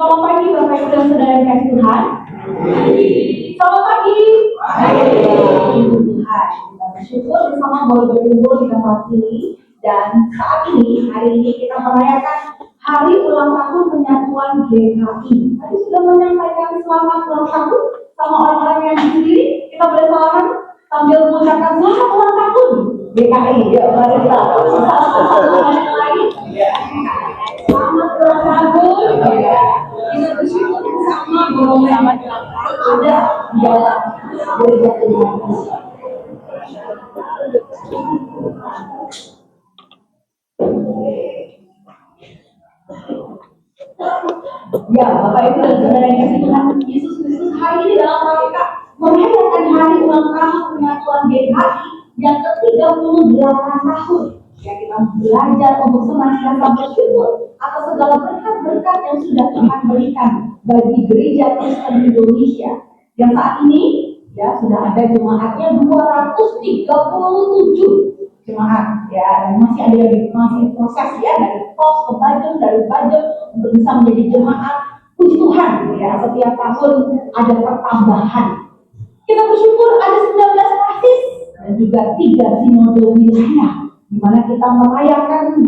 Selamat pagi Bapak Ibu dan Saudara yang kasih Tuhan. Selamat pagi. Tuhan, kita bersyukur bersama boleh berkumpul di tempat ini. Dan saat ini, hari ini kita merayakan Hari Ulang Tahun Penyatuan GKI. Tadi sudah menyampaikan selamat ulang tahun sama orang-orang yang di sini. Kita boleh salaman sambil mengucapkan selamat ulang tahun GKI. Ya, mari kita selamat lagi. Selamat ulang tahun. Kita bersyukur bersama boleh ada di dalam gereja Tuhan. Ya, Bapak Ibu dan Saudara yang kasih Tuhan, Yesus Kristus hari ini dalam rangka merayakan Hari Ulang Tahun Penyatuan GKI yang ke-38 tahun. Ya, kita belajar untuk senantiasa bersyukur atas segala berkat-berkat yang sudah Tuhan berikan bagi gereja Kristen Indonesia. Yang saat ini ya sudah ada jemaatnya 237 jemaat ya, dan masih ada masih proses ya dari pos ke Bajeng, dari Bajeng untuk bisa menjadi jemaat. Puji Tuhan ya, setiap tahun ada pertambahan. Kita bersyukur ada 19 basis dan juga 3 sinode wilayah di mana kita merayakan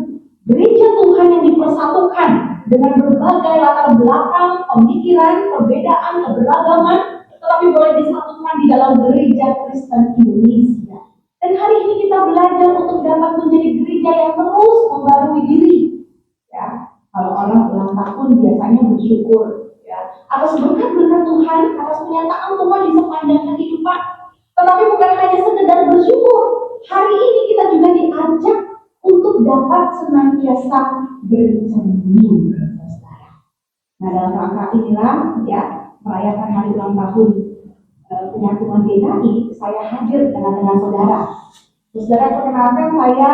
gereja Tuhan yang dipersatukan dengan berbagai latar belakang, pemikiran, perbedaan, keberagaman, tetapi boleh disatukan di dalam gereja Kristen Indonesia. Dan hari ini kita belajar untuk dapat menjadi gereja yang terus membarui diri. Ya, kalau orang ulang tahun biasanya bersyukur ya, atas berkat-berkat Tuhan, atas penyataan Tuhan di sepanjang kehidupan. Tetapi bukan hanya sekedar bersyukur. Hari ini kita juga diajak untuk dapat senantiasa bercermin. Nah, dalam rangka inilah ya merayakan Hari Ulang Tahun Penyatuan GKI, saya hadir dengan saudara. Saudara, perkenalkan saya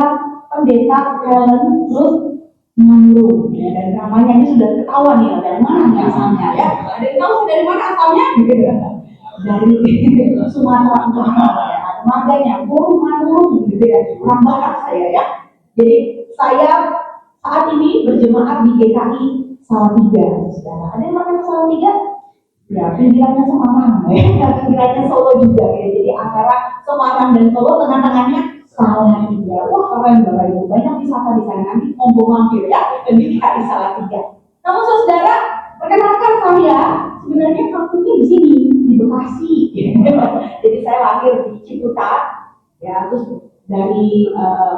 Pendeta Helen Ruth Manru. Ya, dari namanya ini sudah ketahuan ya dari mana asalnya ya. Ada yang tahu dari mana asalnya? Dari Sumatera Utara. Ya. Marganya Burung Manru gitu ya. Orang Batak saya ya. Jadi saya saat ini berjemaat di GKI Salatiga, saudara. Ada yang makan Salatiga? Ya, pinggirannya Semarang, ya, pinggirannya Solo juga, ya. Jadi antara Semarang dan Solo tengah-tengahnya Salatiga. Wah, keren Bapak Ibu, banyak wisata di sana, nanti mau mampir ya, dan di Salatiga. Namun saudara, perkenalkan saya, sebenarnya kampungnya di sini, di Bekasi. Jadi saya lahir di Ciputat, ya, terus dari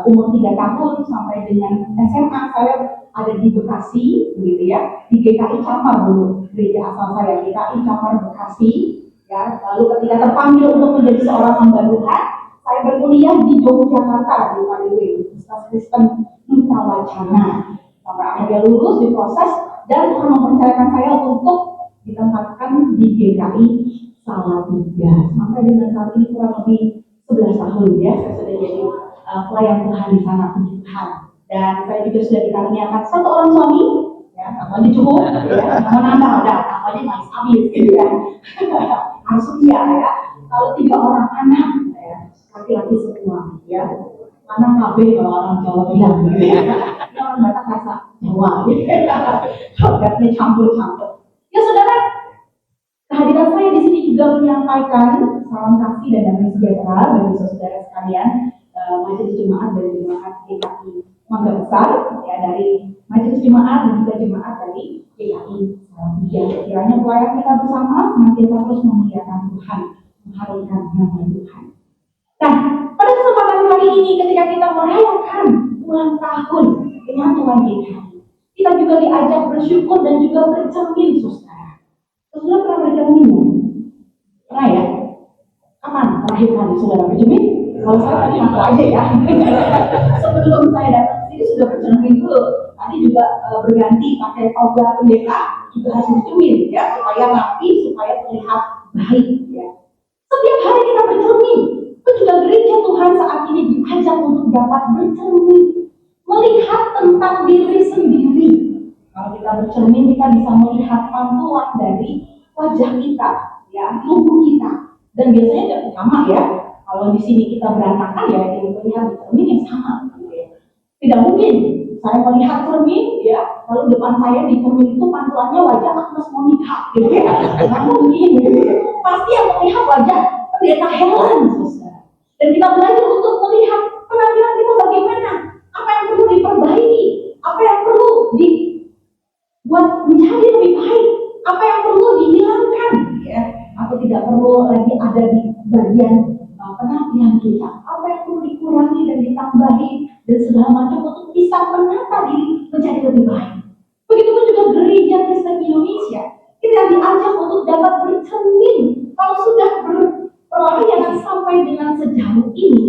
umur 3 tahun sampai dengan SMA saya ada di Bekasi, begitu ya, di GKI Camar dulu, gereja asal saya GKI Camar Bekasi, ya. Lalu ketika terpanggil untuk menjadi seorang hamba Tuhan, saya berkuliah di Yogyakarta di PADW, Universitas Kristen Nusa Wacana, sampai akhirnya lulus diproses dan Tuhan mempercayakan saya untuk ditempatkan di GKI Salatiga sampai dengan saat ini kurang lebih 11 tahun ya, saya sudah jadi pelayan Tuhan di sana, puji Tuhan. Dan saya juga sudah dikaruniakan 1 orang suami, ya, namanya cukup, ya, menambah ada, namanya manis habis, gitu ya. Harus setia ya. Lalu 3 orang anak, ya, laki-laki semua, ya. Anak KB kalau orang Jawa bilang, gitu ya. Ini orang Batak rasa Jawa, gitu ya. Kodratnya campur-campur. Ya saudara, kehadiran saya di sini juga menyampaikan salam kasih dan damai sejahtera bagi saudara sekalian, majelis jemaat dan jemaat GKI Mangga Besar, ya, dari majelis jemaat dan juga jemaat dari GKI Salatiga. Kiranya pelayan kita bersama semakin terus memuliakan Tuhan, mengharumkan nama Tuhan. Nah, pada kesempatan kali ini ketika kita merayakan ulang tahun Penyatuan GKI, kita juga diajak bersyukur dan juga bercermin, saudara. Saudara pernah bercermin ya? Pernah ya? Kapan terakhir kali saudara bercermin? Kalau saya tadi ngaku aja ya. Sebelum saya datang ke sini sudah bercermin dulu. Tadi juga berganti pakai toga pendeta, juga harus bercermin ya, supaya rapi, supaya terlihat baik ya. Setiap hari kita bercermin. Itu juga gereja Tuhan saat ini diajak untuk dapat bercermin, melihat tentang diri sendiri. Kalau kita bercermin, kita bisa melihat pantulan dari wajah kita, ya, tubuh kita. Dan biasanya tidak sama ya. Kalau di sini kita berantakan ya, yang terlihat di cermin yang sama. Tidak mungkin saya melihat cermin, ya, lalu depan saya di cermin itu pantulannya wajah Agnes Monica, gitu ya. Nah, mungkin pasti yang melihat wajah pendeta Helen, saudara. Dan kita belajar untuk melihat penampilan kita bagaimana, apa yang perlu diperbaiki, apa yang perlu dibuat menjadi lebih baik, apa yang perlu dihilangkan, ya, atau tidak perlu lagi ada di bagian penampilan kita, apa yang perlu dikurangi dan ditambahi dan segala macam untuk bisa menata diri menjadi lebih baik. Begitupun juga gereja Kristen Indonesia, kita diajak untuk dapat bercermin kalau sudah berpelayanan sampai dengan sejauh ini,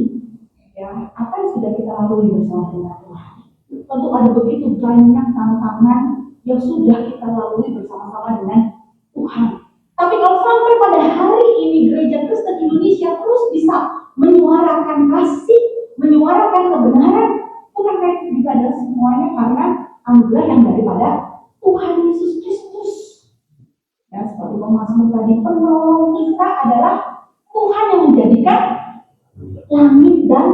ya, apa yang sudah kita lalui bersama dengan Tuhan. Tentu ada begitu banyak tantangan yang sudah kita lalui bersama-sama dengan Tuhan. Tapi kalau sampai pada hari ini gereja Kristen Indonesia terus bisa menyuarakan kasih, menyuarakan kebenaran, bukankah itu juga adalah semuanya karena anugerah yang daripada Tuhan Yesus Kristus. Ya, seperti pemazmur tadi, penolong kita adalah Tuhan yang menjadikan langit dan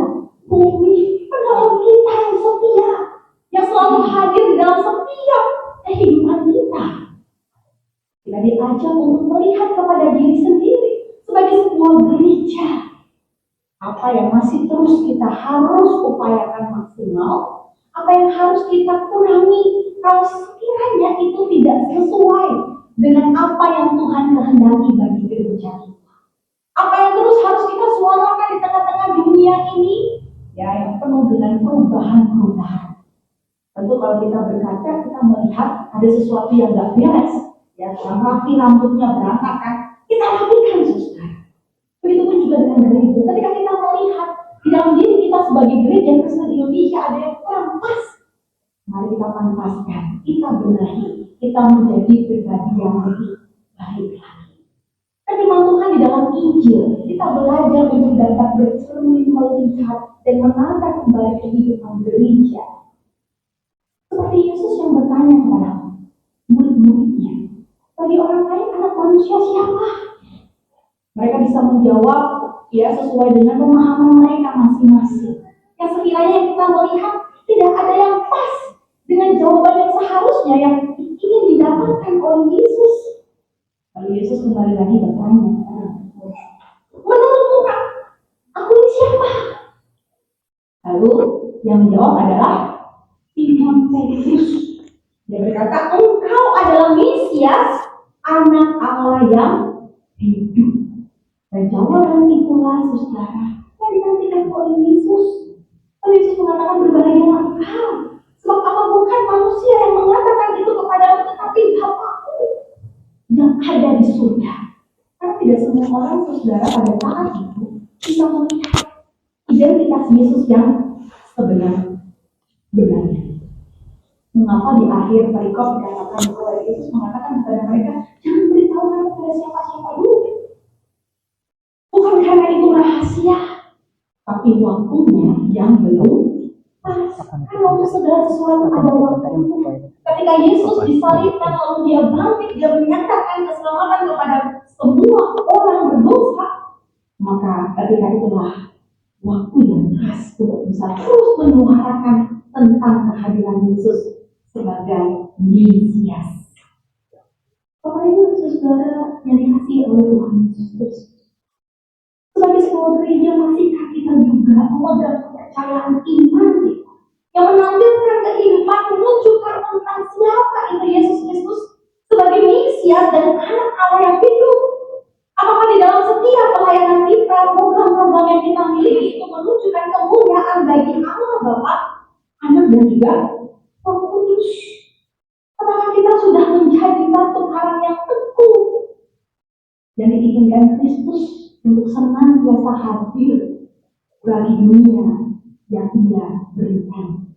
bumi. Penolong kita yang setia, yang selalu hadir di dalam setiap kehidupan kita. Kita diajak untuk melihat kepada diri sendiri sebagai sebuah gereja. Apa yang masih terus kita harus upayakan maksimal, apa yang harus kita kurangi kalau sekiranya itu tidak sesuai dengan apa yang Tuhan kehendaki bagi gereja kita. Apa yang terus harus kita suarakan di tengah-tengah dunia ini, ya, yang penuh dengan perubahan-perubahan. Tentu kalau kita berkaca, kita melihat ada sesuatu yang gak beres. Ya, yang rapi rambutnya berantakan, kita rapikan, saudara. Begitupun juga dengan gereja. Ketika kita melihat di dalam diri kita sebagai gereja Kristen Indonesia ada yang kurang pas, mari kita pantaskan, kita benahi, kita menjadi pribadi yang lebih baik lagi. Dan firman Tuhan di dalam Injil, kita belajar untuk dapat bercermin melihat dan menata kembali kehidupan gereja. Seperti Yesus yang bertanya kepada murid-muridnya, bagi orang lain anak manusia siapa? Mereka bisa menjawab, ya, sesuai dengan pemahaman mereka masing-masing. Yang sekiranya kita melihat tidak ada yang pas dengan jawaban yang seharusnya yang ingin didapatkan oleh Yesus. Lalu Yesus kembali lagi bertanya, menurutmu aku ini siapa? Lalu yang menjawab adalah Simon Petrus. Dia berkata, engkau adalah Mesias, anak Allah yang hidup. Dan jawaban itulah, saudara, yang dinantikan oleh Yesus. Lalu Yesus mengatakan, berbahagialah engkau, sebab apa bukan manusia yang mengatakan itu kepadamu, tetapi Bapa-Ku yang ada di surga. Karena tidak semua orang, saudara, pada saat itu bisa melihat identitas Yesus yang sebenarnya. Mengapa di akhir perikop dikatakan bahwa Yesus mengatakan kepada mereka, jangan beritahukan kepada siapa-siapa dulu. Bukan karena itu rahasia, tapi waktunya yang belum pas. Karena untuk segala sesuatu ada waktunya. Ketika Yesus disalibkan lalu dia bangkit, dia menyatakan keselamatan kepada semua orang berdosa, maka ketika itulah waktu yang pas untuk bisa terus menyuarakan tentang kehadiran Yesus sebagai Mesias. Bapak Ibu saudara yang dikasihi oleh Tuhan Yesus, sebagai sebuah gereja masihkah kita juga memegang kepercayaan iman kita yang menampilkan kehidupan menunjukkan tentang siapa itu Yesus Kristus sebagai Mesias dan anak Allah yang hidup? Apakah di dalam setiap pelayanan kita, program-program yang kita miliki itu menunjukkan kemuliaan bagi Allah Bapa, Anak dan juga Roh Kudus? Apakah kita sudah menjadi batu karang yang teguh dan diinginkan Kristus untuk senantiasa hadir bagi dunia yang Ia berikan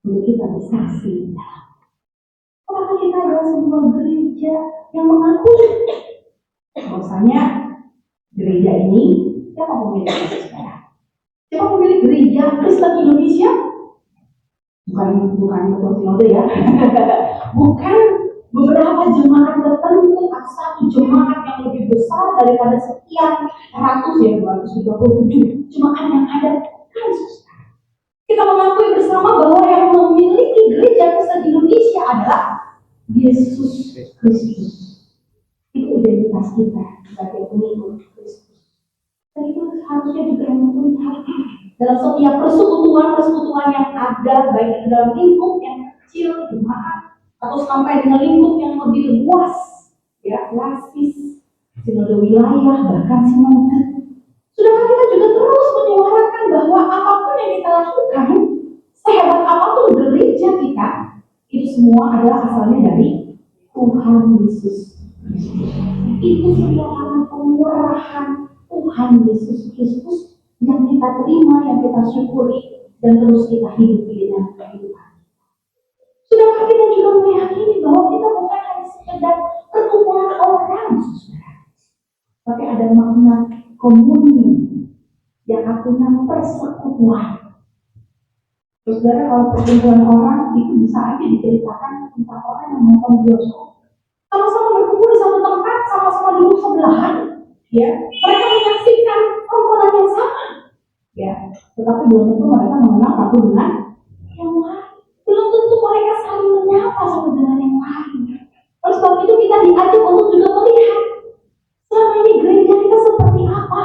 untuk kita bersaksi? Apakah kita adalah sebuah gereja yang mengakui bahwasanya gereja ini siapa pemiliknya, saudara? Siapa pemilik gereja Kristen Indonesia? Bukan ketua sinode ya, bukan beberapa jemaat tertentu atau satu jemaat yang lebih besar daripada sekian ratus, ya 237 jemaat yang ada. Kan, saudara, kita Kita mengakui bersama bahwa yang memiliki gereja Kristen Indonesia adalah Yesus Kristus. Itu identitas kita sebagai pengikut Kristus. Dan itu harusnya juga yang melihat dalam setiap persekutuan yang ada, baik itu dalam lingkup yang kecil, jemaat, atau sampai dengan lingkup yang lebih luas, ya, klasis, sinode wilayah, bahkan sinode. Saudara, kita juga terus menyuarakan bahwa apapun yang kita lakukan, sehebat apapun gereja kita, itu semua adalah asalnya dari Tuhan Yesus. Itu sebuah pemurahan Tuhan Yesus Kristus yang kita terima, yang kita syukuri, dan terus kita hidupi dengan kehidupan. Saudara, kita juga meyakini bahwa kita bukan hanya sekedar perkumpulan orang, saudara, tapi ada makna komuni yang artinya persekutuan. Saudara, kalau perkumpulan orang itu bisa aja diceritakan tentang orang yang nonton bioskop, sama-sama berkumpul di satu tempat, sama-sama duduk sebelahan, ya, mereka menyaksikan perkumpulan yang sama, ya, tetapi belum tentu mereka mengenal satu dengan yang lain. Belum tentu mereka saling menyapa satu dengan yang lain. Oleh sebab itu kita diajak untuk juga melihat selama ini gereja kita seperti apa.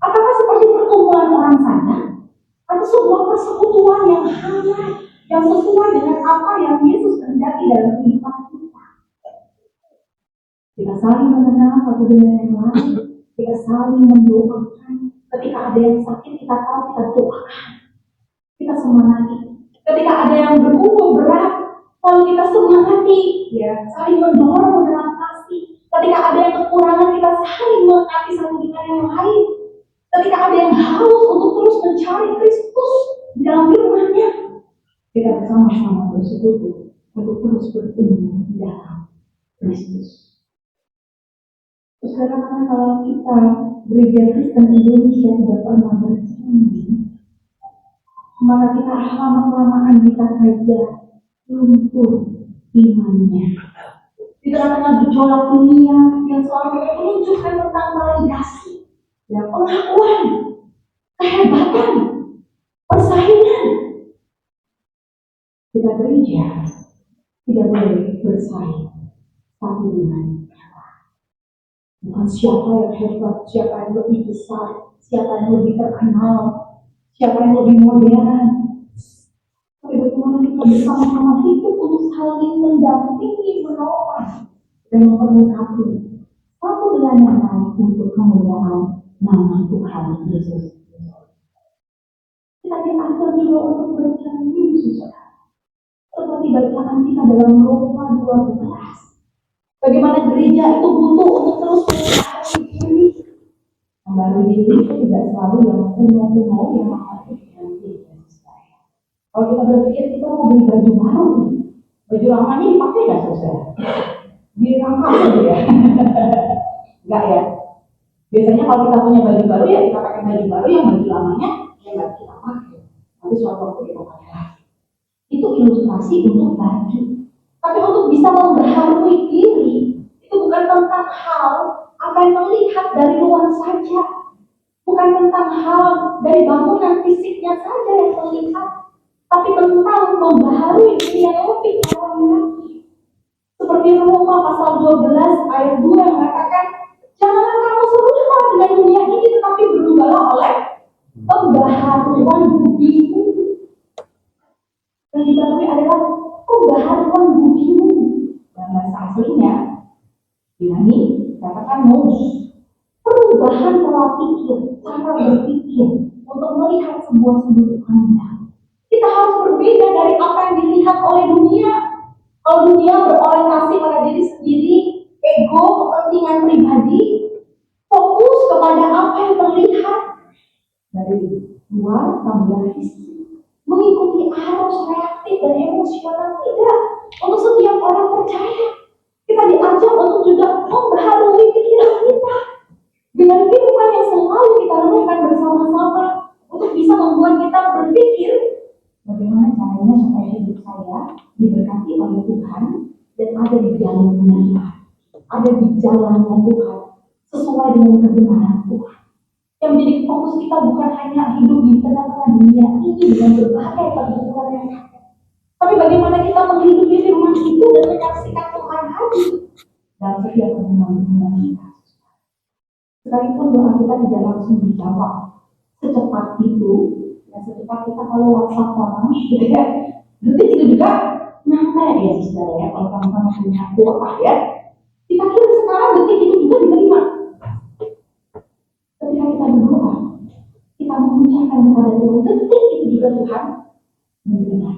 Apakah seperti perkumpulan orang saja, atau sebuah persekutuan yang hangat, yang sesuai dengan apa yang Yesus kehendaki dalam kehidupan kita. Kita saling mengenal satu dengan yang lain, kita saling mendoakan. Ketika ada yang sakit, kita tahu, kita doakan, kita semangati. Ketika ada yang bergumul berat, lalu kita semangati, ya, saling mendorong dalam kasih. Ketika ada yang kekurangan, kita saling melengkapi satu dengan yang lain. Ketika ada yang haus untuk terus mencari Kristus dalam firman-Nya, kita bersama-sama bersekutu untuk terus bertumbuh di dalam Kristus. Sekarang kalau kita gereja Kristen Indonesia tidak pernah berjanji, maka kita lama-kelamaan kita saja luntur imannya. Di tengah-tengah gejolak dunia yang selalu menunjukkan tentang validasi, ya, pengakuan, kehebatan, persaingan. Kita gereja tidak boleh bersaing satu dengan yang lain. Bukan siapa yang hebat, siapa yang lebih besar, siapa yang lebih terkenal, siapa yang lebih modern. Tapi bagaimana kita bersama-sama hidup untuk saling mendampingi, menolong, dan memperlengkapi satu dengan yang lain untuk kemuliaan nama Tuhan Yesus. Kita diajar juga untuk berjanji, saudara. Seperti bacaan kita dalam Roma 12. Bagaimana gereja itu butuh untuk terus memperbaharui diri. Memperbaharui diri itu tidak selalu yang kuno-kuno, yang makanya ganti. Kalau kita berpikir kita mau beli baju baru, baju lamanya dipakai nggak, saudara? Dirangkap gitu ya? Enggak ya? Biasanya kalau kita punya baju baru, ya kita pakai baju baru, yang baju lamanya ya nggak kita pakai. Nanti suatu waktu kita pakai lagi. Itu ilustrasi untuk baju. Tapi untuk bisa memperbaharui diri, itu bukan tentang hal apa yang terlihat dari luar saja. Bukan tentang hal dari bangunan fisiknya saja yang terlihat, tapi tentang memperbaharui diri yang lebih dalam lagi. Seperti Roma pasal 12 ayat 2 yang mengatakan, janganlah kamu serupa dengan dunia ini, tetapi berubahlah oleh pembaharuan budimu. Yang diperlukan adalah pembaharuan budimu. Dan bahasa aslinya, Yunani katakan nous. Perubahan pola pikir, cara berpikir untuk melihat sebuah sudut pandang. Kita harus berbeda dari apa yang dilihat oleh dunia. Kalau dunia berorientasi pada diri sendiri, ego, kepentingan pribadi, fokus kepada apa yang terlihat dari luar, tambah fisik, mengikuti arus reaktif dan emosional. Tidak. Untuk setiap orang percaya, kita diajak untuk juga membaharui pikiran kita dengan firman yang selalu kita renungkan bersama-sama untuk bisa membuat kita berpikir bagaimana caranya supaya hidup saya diberkati oleh Tuhan dan ada di jalannya Tuhan, ada di jalannya Tuhan, sesuai dengan kebenaran Tuhan. Yang menjadi fokus kita bukan hanya hidup di tengah-tengah dunia ini dengan berbagai kebutuhan yang ada, tapi bagaimana kita menghidupi firman itu dan menyaksikan Tuhan hadir dalam setiap hubungan kita. Sekalipun doa kita tidak langsung dijawab secepat itu, ya secepat kita kalau WhatsApp sama, gitu ya, detik itu juga nyampe ya saudara ya, kalau sama-sama punya kuota ya. Kita kira sekarang detik itu juga diterima. Ketika kita berdoa, kita mengucapkan kepada Tuhan, detik itu juga Tuhan menerima.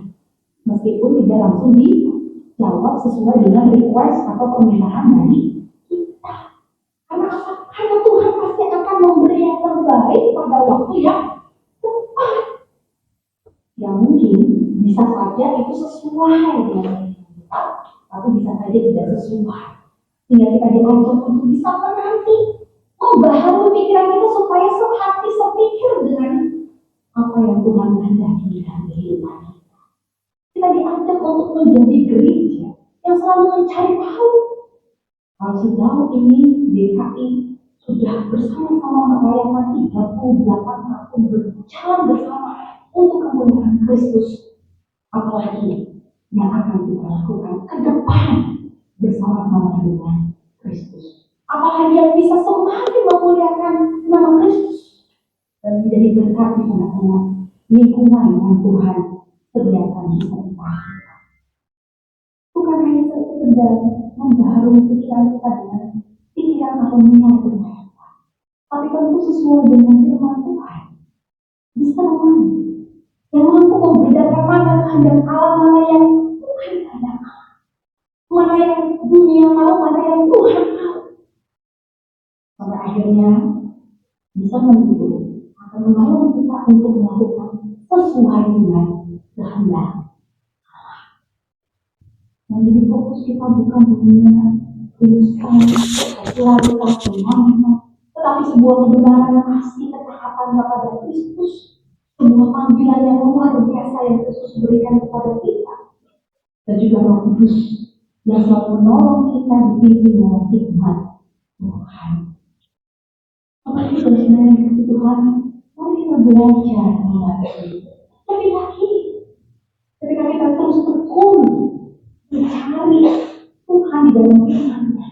Meskipun tidak langsung dijawab sesuai dengan request atau permintaan dari kita. Karena apa? Karena Tuhan pasti akan memberi yang terbaik pada waktu yang tepat. Yang mungkin bisa saja itu sesuai dengan kita, tapi bisa saja tidak sesuai. Sehingga kita diajak untuk bisa menanti, membaharui pikiran kita supaya sehati sepikir dengan apa yang Tuhan kehendaki dalam kehidupan kita. Kita diajak untuk menjadi gereja yang selalu mencari tahu. Kalau sejauh ini DKI sudah bersama-sama merayakan 38 tahun berjalan bersama untuk kemuliaan Kristus. Apalagi yang akan kita lakukan ke depan bersama-sama dengan Kristus. Apalagi yang bisa semakin memuliakan nama Kristus dan menjadi berkat di tengah-tengah lingkungan yang Tuhan sediakan di kita. Bukan hanya sekedar membaharui pikiran kita dengan pikiran atau minat Tuhan, tapi tentu sesuai dengan firman Tuhan. Bisa yang mampu membedakan mana kehendak Allah, mana yang bukan kehendak Allah, mana yang dunia mau, mana yang Tuhan mau. Sampai akhirnya bisa menentu akan menolong kita untuk melakukan sesuai dengan kehendak Allah. Menjadi fokus kita bukan dunia, instan, popularitas, tetapi sebuah kebenaran kasih ketaatan kepada Kristus, sebuah panggilan yang luar biasa yang Kristus berikan kepada kita, dan juga Roh Kudus yang selalu menolong kita dipimpin oleh hikmat Tuhan. Apalagi sebenarnya Tuhan, mari kita belajar lebih lagi. Ketika kita terus tekun mencari Tuhan di dalam firman-Nya,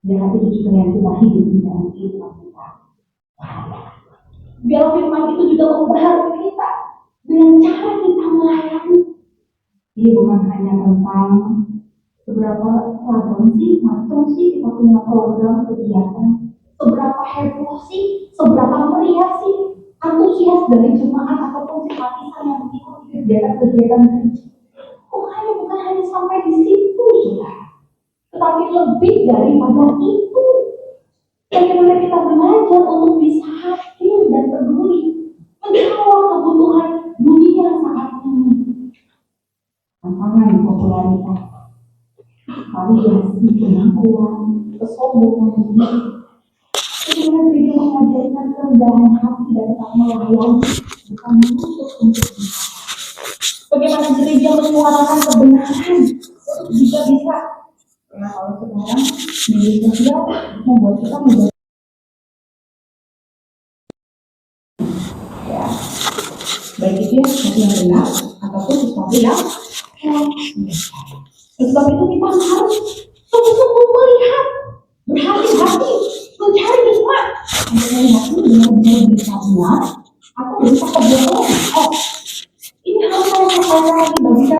biar itu juga yang kita hidup di dalam kehidupan kita. Biar firman itu juga membaharui kita dengan cara kita melayani. Ini bukan hanya tentang seberapa ragam sih, macam sih kita punya program kegiatan, seberapa heboh sih, seberapa meriah sih, antusias dari jemaat ataupun simpatisan yang mengikuti kegiatan-kegiatan gereja. Bukan hanya sampai di situ, saudara, tetapi lebih daripada itu. Bagaimana kita belajar untuk bisa hadir dan peduli menjawab kebutuhan dunia saat ini. Tantangan popularitas, variasi, pengakuan, kesombongan diri. Bagaimana gereja mengajarkan kerendahan hati dan tetap melayani, bukan menuntut untuk kita. Bagaimana gereja menyuarakan kebenaran untuk juga bisa. Karena kalau sekarang media sosial membuat kita menjadi ya, baik itu sesuatu yang benar ataupun sesuatu yang sebab itu kita harus sungguh-sungguh melihat, berhati-hati, mencari hikmat untuk melihat ini benar-benar bisa benar atau bisa kebohongan. Ini harus saya sampaikan lagi bagi kita.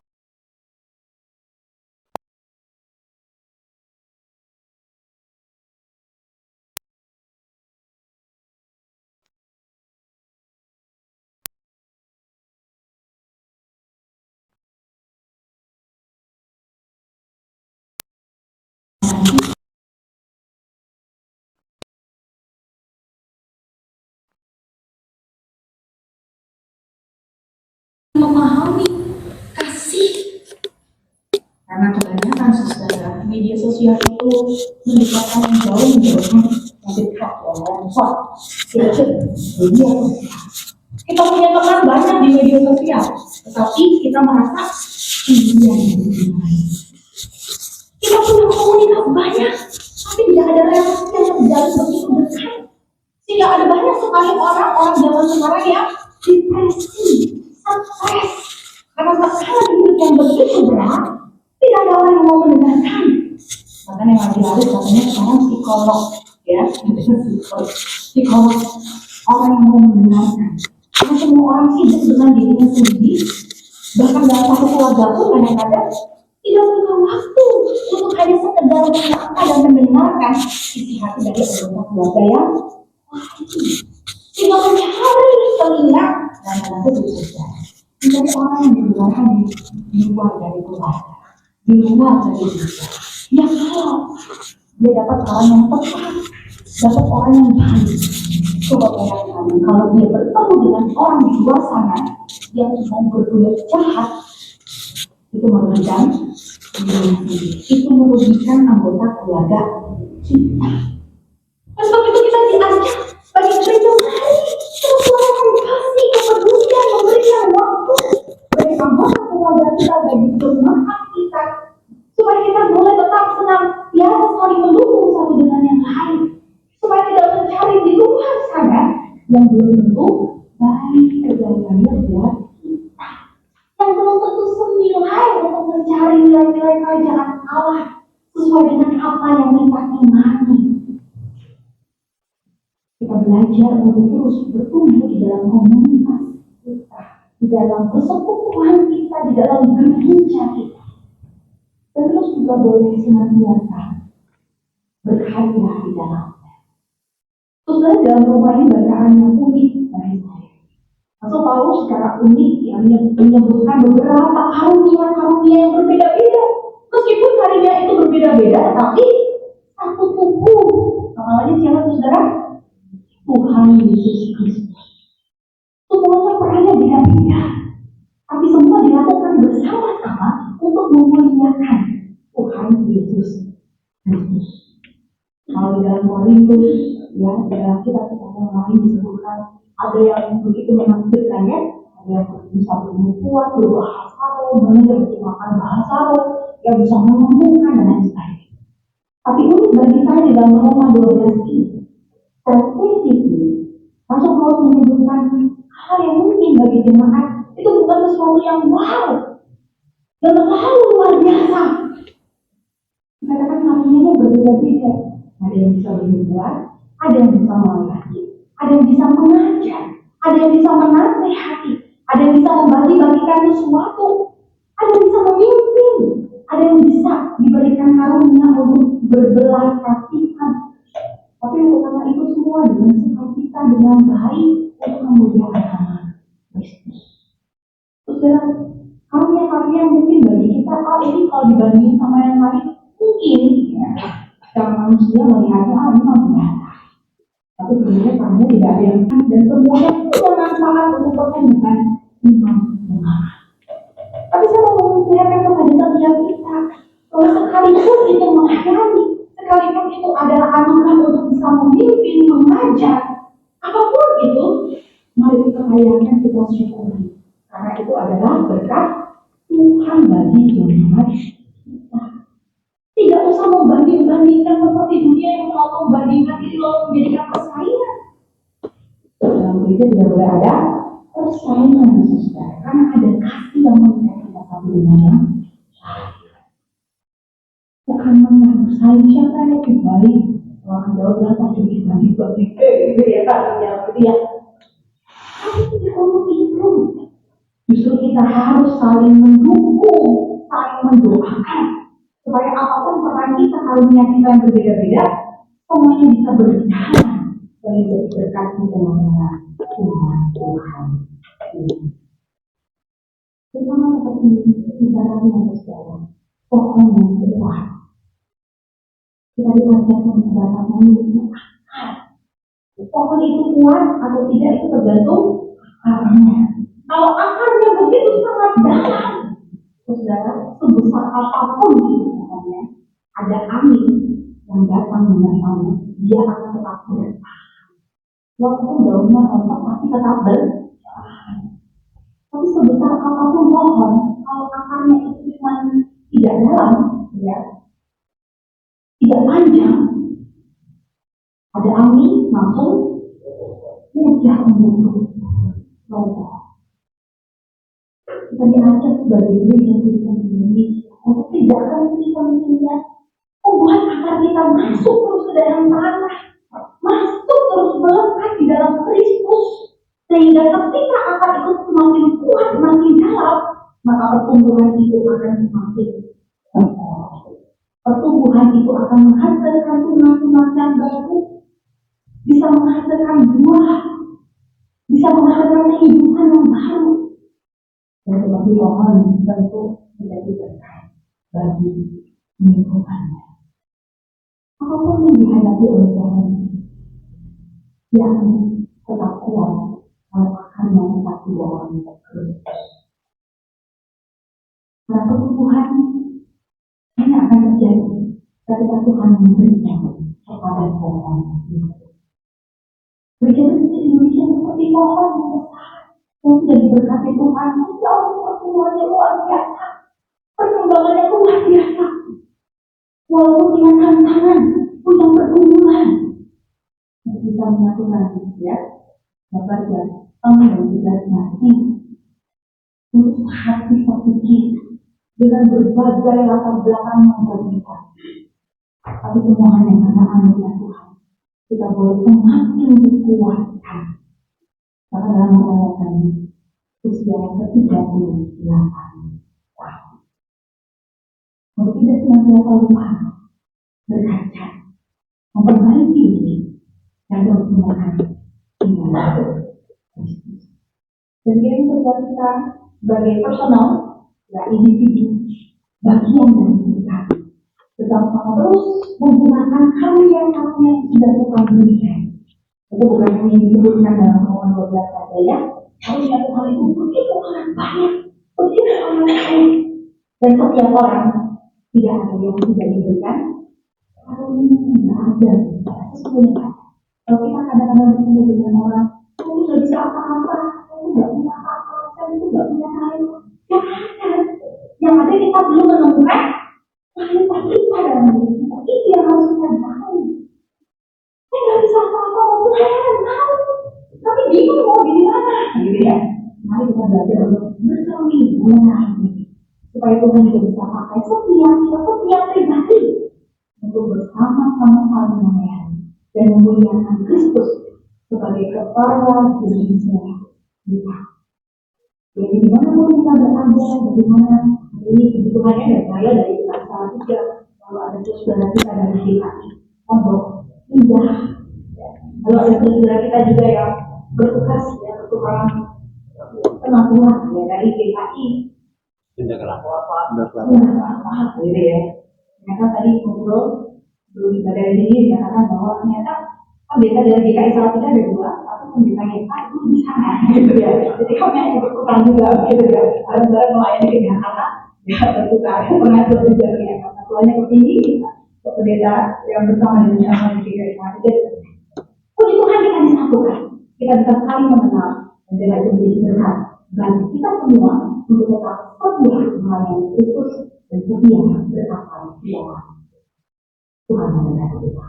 Memahami kasih, karena kebanyakan saudara media sosial itu mendekatkan jauh menjauhkan dekat media kita punya teman banyak di media sosial, tetapi kita merasa dunia kita punya komunitas banyak, tapi tidak ada relasi yang terjalin begitu dekat, tidak ada banyak sekali orang-orang zaman sekarang yang depresi, stres, karena masalah hidup yang begitu berat, tidak ada orang yang mau mendengarkan. Bahkan yang lagi laris katanya sekarang psikolog, ya, psikolog, orang yang mau mendengarkan. Karena semua orang sibuk dengan dirinya sendiri, bahkan dalam satu keluarga pun kadang-kadang tidak punya waktu untuk hanya sekedar mendengarkan dan mendengarkan isi hati dari anggota keluarga yang lain. Tinggal mencari telinga dan nanti bekerja. Menjadi orang yang di luar dari keluarga, di luar dari diri. Ya kalau dia dapat orang yang tepat, dapat orang yang baik. Coba bayangkan kalau dia bertemu dengan orang di luar sana yang mau berbuat jahat, itu merugikan dirinya sendiri, itu merugikan anggota keluarga kita. Dan sebab itu kita diajak bagi gereja terus kasih kepedulian, memberikan waktu bagi anggota keluarga kita, bagi jemaat kita, supaya kita boleh tetap senantiasa saling mendukung satu dengan yang lain, supaya tidak mencari di luar sana yang belum tentu baik kebaikannya buat kita, yang belum tentu senilai untuk mencari nilai-nilai kerajaan Allah sesuai dengan apa yang kita imani. Kita belajar untuk terus bertumbuh di dalam komunitas kita, di dalam persekutuan kita, di dalam gereja kita, dan terus juga boleh senantiasa berkarya di dalamnya. Saudara, dalam rumah ini bacaan yang unik dari saya. Rasul Paulus secara unik yang menyebutkan beberapa karunia-karunia yang berbeda-beda. Meskipun karunia itu berbeda-beda, tetapi satu tubuh. Namanya siapa, saudara? Tuhan Yesus Kristus. Semuanya perannya beda-beda, tapi semua dilakukan bersama-sama untuk memuliakan Tuhan Yesus Kristus. Kalau di dalam Korintus, ya, di dalam kitab yang lain disebutkan ada yang begitu menafsirkannya, ada yang bisa bernubuat, berbahasa roh, yang menggunakan bahasa roh, yang bisa menemukan dan lain sebagainya. Tapi unik bagi saya di dalam Roma 12 ini, spesifik Rasul Paulus menyebutkan hal yang mungkin bagi jemaat itu bukan sesuatu yang wow, yang terlalu luar biasa. Katakan karunia berbeda-beda. Ada yang bisa bernubuat, ada yang bisa melayani, ada yang bisa mengajar, ada yang bisa menasihati, ada yang bisa membagi-bagikan sesuatu, ada yang bisa memimpin, ada yang bisa diberikan karunia untuk berbelas kasihan. Tapi karena itu semua dengan sukacita, dengan baik untuk memuliakan nama Kristus. Saudara, karunia-karunia mungkin bagi kita, ini kalau dibandingin sama yang lain, mungkin ya, secara manusia melihatnya ini biasa. Tapi sebenarnya karunia tidak ada yang dan semuanya punya manfaat untuk pertumbuhan iman jemaat. Tapi saya mau mengingatkan kepada setiap kita bahwa sekalipun itu menghayati, sekalipun itu adalah anugerah untuk bisa memimpin, mengajar, apapun itu, mari kita rayakan, kita syukuri. Karena itu adalah berkat Tuhan bagi jemaat kita. Tidak usah membanding-bandingkan seperti dunia yang selalu membandingkan diri lalu menjadikan persaingan. Dalam gereja tidak boleh ada persaingan, saudara, karena ada kasih yang mengikat kita satu dengan yang lain. Bukan bersaing siapa yang lebih baik. Orang Jawa bilang tadi dibanding-banding, gitu ya kan, gitu ya. Tapi tidak perlu itu. Justru kita harus saling mendukung, saling mendoakan, supaya apapun peran kita, karunia kita yang berbeda-beda, semuanya bisa berjalan dan menjadi berkat dan mengenal Tuhan. Bersama seperti ibaratnya saudara, pohon yang kuat. Kita diajarkan dapat memiliki akar. Pohon itu kuat atau tidak itu tergantung akarnya. Kalau akarnya begitu sangat dalam, saudara, sebesar apapun namanya, ada angin yang datang menyerangnya, dia akan tetap bertahan. Walaupun daunnya rontok, tapi tetap bertahan. Tapi sebesar apapun pohon, kalau akarnya itu cuma tidak dalam, ya, tidak panjang, ada angin langsung mudah untuk roboh. Kita diajak sebagai gereja Kristen Indonesia untuk tidak akan kita melihat buat akar kita masuk terus ke dalam tanah, masuk terus melekat di dalam Kristus, sehingga ketika akar itu semakin kuat, semakin dalam, maka pertumbuhan itu akan semakin pertumbuhan itu akan menghasilkan tunas-tunas yang baru, bisa menghasilkan buah, bisa menghasilkan kehidupan yang baru. Dan seperti mohon tentu menjadi berkat bagi lingkungannya. Apapun yang dihadapi oleh Tuhan, yang tetap kuat kalau akan mengangkat orang Kristus. Karena pertumbuhan hanya akan terjadi ketika Tuhan memberikan kepada pohon itu. Gereja Kristen Indonesia seperti pohon yang besar yang sudah diberkati Tuhan, sejauh pertumbuhannya luar biasa, perkembangannya luar biasa. Walaupun dengan tantangan, punya pertumbuhan, bisa menyatukan ya, dapat ya, dan juga nanti untuk hati seperti kita dengan berbagai latar belakang yang berbeda. Tapi semua hanya karena anugerah Tuhan. Kita boleh semakin dikuatkan. Karena dalam merayakan usia yang ke-38 tahun. Untuk tidak senantiasa lupa berkaca, memperbaiki diri, dan terus menekan tinggal Kristus. Dan yang terjadi kita sebagai personal, ya individu, bagian dari kita, bersama terus menggunakan karya-karya yang sudah Tuhan berikan. Itu bukan hanya disebutkan dalam Romawi 12 saja ya. Harusnya Tuhan itu begitu sangat banyak, begitu sangat baik. Dan setiap orang tidak ada yang tidak diberikan. Kalau ini tidak ada, sesungguhnya. Kalau kita kadang-kadang bertemu dengan orang, saya tidak bisa apa-apa, saya tidak punya apa-apa, saya tidak punya lain. Yang ada. Yang ada kita belum menemukan kualitas kita dalam diri kita. Itu yang harus kita tahu. Saya tidak bisa apa-apa, Tuhan tahu. Tapi bingung mau di mana, gitu ya. Mari kita belajar untuk bersawi mengenai supaya Tuhan juga bisa pakai setiap pribadi untuk bersama-sama saling melayani dan memuliakan Kristus sebagai kepala gereja kita. Jadi di mana pun kita berada, bagaimana ini kebutuhannya dan saya dari salah tiga, kalau ada saudara kita dari DKI, pondok indah. Kalau ada saudara kita juga yang bertugas ya bertugas penampungan ya dari DKI. Sudah kelapa, gitu ya. Ternyata tadi ngobrol belum ibadah di sini dikatakan bahwa ternyata pendeta dari DKI Salatiga ada dua, tapi pendeta kita itu di sana, gitu ya. Jadi kami hanya bertukar juga, gitu ya. Ada melayani ke Jakarta, ya bertukar, pengatur juga ya. Ketuanya tertinggi, pendeta yang bersama dengan sama di DKI Salatiga. Puji Tuhan kita disatukan, kita bisa saling mengenal dan juga itu menjadi berkat bagi kita semua untuk tetap setia melayani Kristus dan setia berkata ya Tuhan memberkati kita.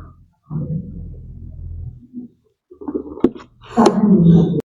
Amin.